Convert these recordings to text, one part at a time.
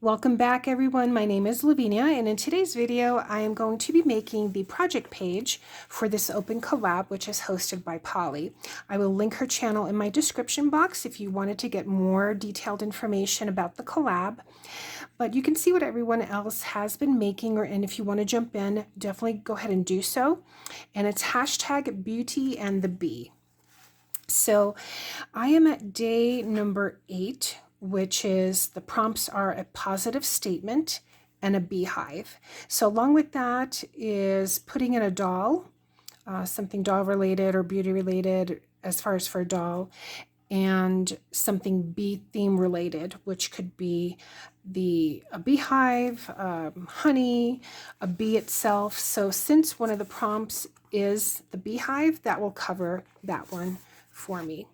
Welcome back everyone, my name is Lavinia and in today's video I am going to be making the project page for this open collab which is hosted by Polly. I will link her channel in my description box if you wanted to get more detailed information about the collab. But you can see what everyone else has been making, and if you want to jump in, definitely go ahead and do so. And it's hashtag beauty and the bee. So I am at day number 8, which is the prompts are a positive statement and a beehive. So along with that is putting in a doll, something doll related or beauty related as far as for a doll, and something bee theme related, which could be a beehive, honey, a bee itself. So since one of the prompts is the beehive, that will cover that one for me.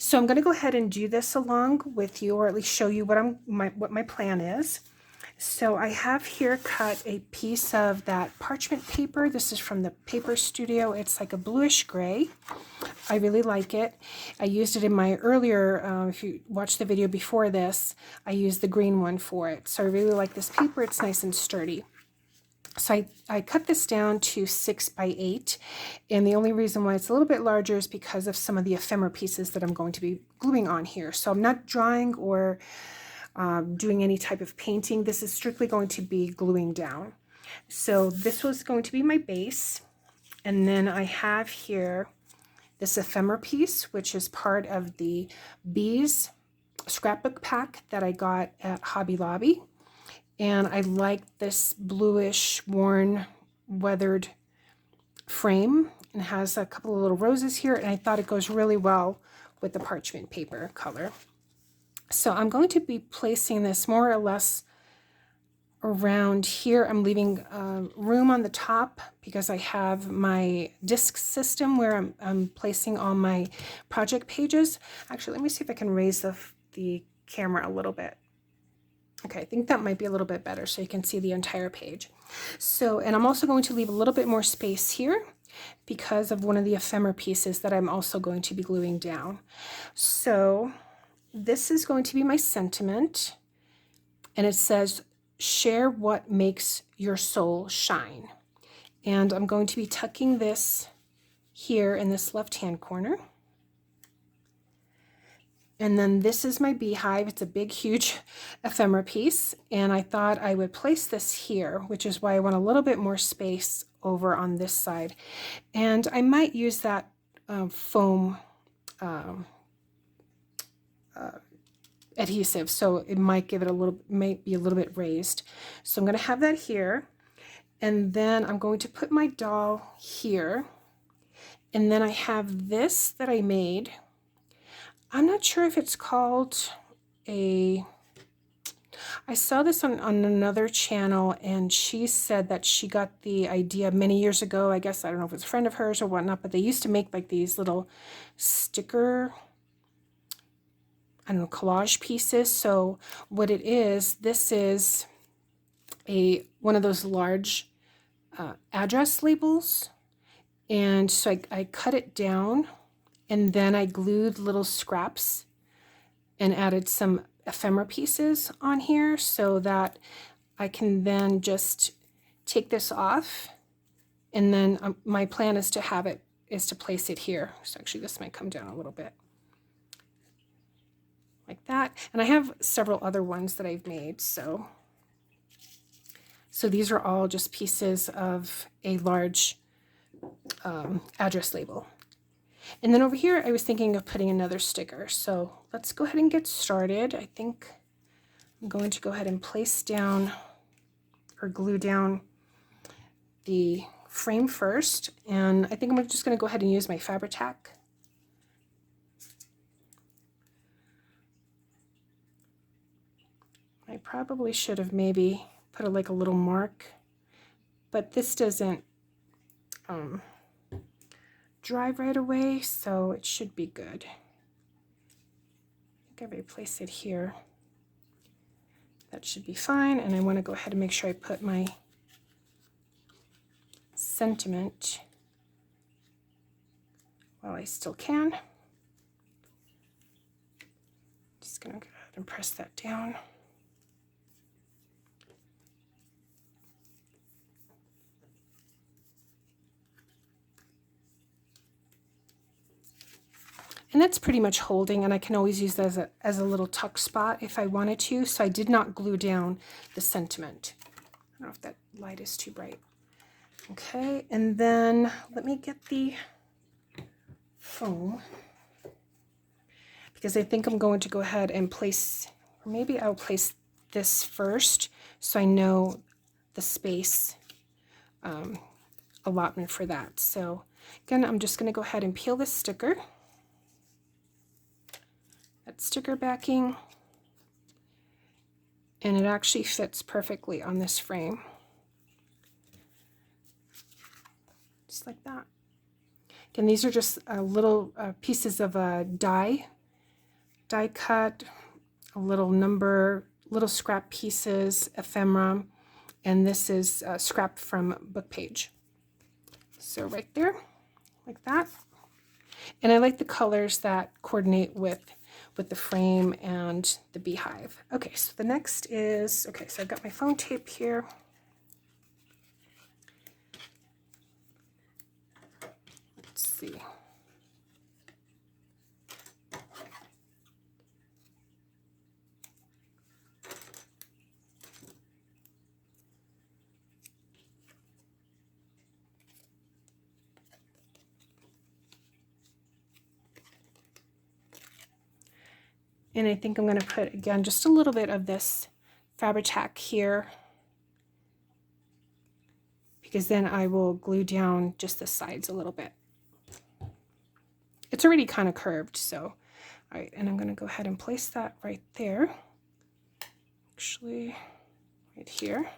So I'm going to go ahead and do this along with you, or at least show you what my plan is. So I have here cut a piece of that parchment paper. This is from the Paper Studio. It's like a bluish gray. I really like it. I used it in my earlier, if you watched the video before this, I used the green one for it. So I really like this paper. It's nice and sturdy. So I cut this down to 6 by 8, and the only reason why it's a little bit larger is because of some of the ephemera pieces that I'm going to be gluing on here. So I'm not drawing or doing any type of painting. This is strictly going to be gluing down. So this was going to be my base, and then I have here this ephemera piece, which is part of the Bees scrapbook pack that I got at Hobby Lobby. And I like this bluish, worn, weathered frame. It has a couple of little roses here, and I thought it goes really well with the parchment paper color. So I'm going to be placing this more or less around here. I'm leaving room on the top because I have my disc system where I'm placing all my project pages. Actually, let me see if I can raise the camera a little bit. Okay, I think that might be a little bit better so you can see the entire page. So, and I'm also going to leave a little bit more space here because of one of the ephemera pieces that I'm also going to be gluing down. So this is going to be my sentiment, and it says, share what makes your soul shine. And I'm going to be tucking this here in this left-hand corner. And then this is my beehive. It's a big, huge ephemera piece. And I thought I would place this here, which is why I want a little bit more space over on this side. And I might use that foam adhesive, so it might give it might be a little bit raised. So I'm going to have that here. And then I'm going to put my doll here. And then I have this that I made. I'm not sure if it's called I saw this on another channel, and she said that she got the idea many years ago. I guess, I don't know if it's a friend of hers or whatnot, but they used to make like these little sticker, I don't know, collage pieces. So what it is, this is one of those large address labels. And so I cut it down, and then I glued little scraps and added some ephemera pieces on here so that I can then just take this off. And then my plan is to place it here. So actually this might come down a little bit like that. And I have several other ones that I've made. So these are all just pieces of a large address label. And then over here, I was thinking of putting another sticker. So let's go ahead and get started. I think I'm going to go ahead and place down or glue down the frame first. And I think I'm just going to go ahead and use my Fabri-Tac. I probably should have maybe put like a little mark, but this doesn't dry right away, so it should be good. I think I replace it here. That should be fine, and I want to go ahead and make sure I put my sentiment while I still can. Just gonna go ahead and press that down. And that's pretty much holding, and I can always use that as a little tuck spot if I wanted to. So I did not glue down the sentiment. I don't know if that light is too bright. Okay, and then let me get the foam, because I think I'm going to go ahead and place, or maybe I'll place this first so I know the space allotment for that. So again, I'm just going to go ahead and peel this sticker. That sticker backing, and it actually fits perfectly on this frame. Just like that. Again, these are just little pieces of die cut, a little number, little scrap pieces, ephemera, and this is scrap from book page. So right there, like that. And I like the colors that coordinate with the frame and the beehive. Okay, so the next is, okay, so I've got my foam tape here. Let's see. And I think I'm going to put, again, just a little bit of this Fabri-Tac here, because then I will glue down just the sides a little bit. It's already kind of curved, so, all right, and I'm going to go ahead and place that right there, actually right here,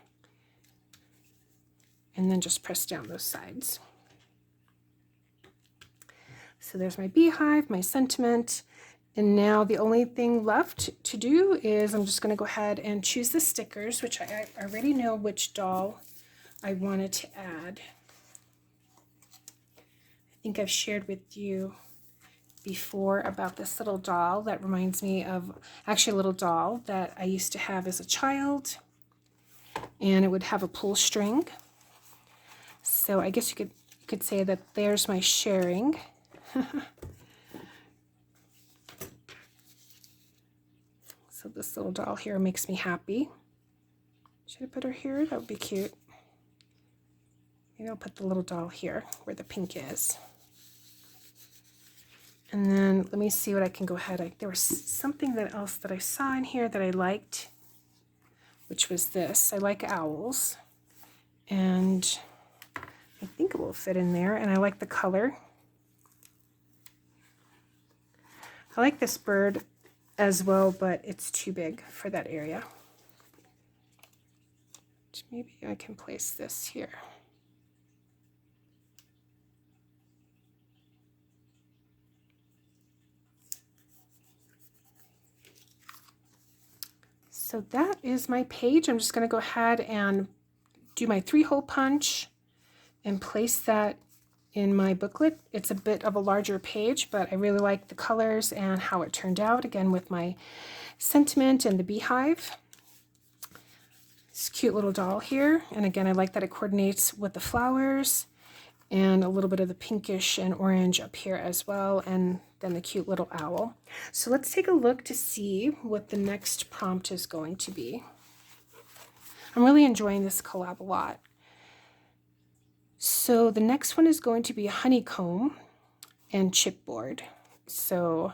and then just press down those sides. So there's my beehive, my sentiment. And now the only thing left to do is I'm just going to go ahead and choose the stickers, which I already know which doll I wanted to add. I think I've shared with you before about this little doll that reminds me of, actually a little doll that I used to have as a child, and it would have a pull string. So I guess you could say that there's my sharing. So this little doll here makes me happy. Should I put her here? That would be cute. Maybe I'll put the little doll here where the pink is. And then let me see what I can go ahead. There was something else that I saw in here that I liked, which was this. I like owls, and I think it will fit in there, and I like the color. I like this bird as well, but it's too big for that area. Maybe I can place this here. So that is my page. I'm just going to go ahead and do my 3-hole punch and place that in my booklet. It's a bit of a larger page, but I really like the colors and how it turned out, again with my sentiment and the beehive. This cute little doll here, and again I like that it coordinates with the flowers and a little bit of the pinkish and orange up here as well, and then the cute little owl. So let's take a look to see what the next prompt is going to be. I'm really enjoying this collab a lot. So the next one is going to be a honeycomb and chipboard. So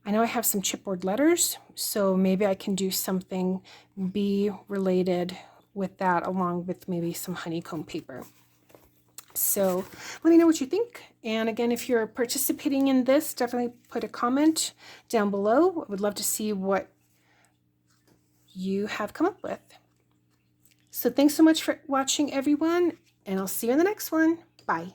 I know I have some chipboard letters, so maybe I can do something bee related with that, along with maybe some honeycomb paper. So let me know what you think. And again, if you're participating in this, definitely put a comment down below. I would love to see what you have come up with. So thanks so much for watching, everyone, and I'll see you in the next one. Bye.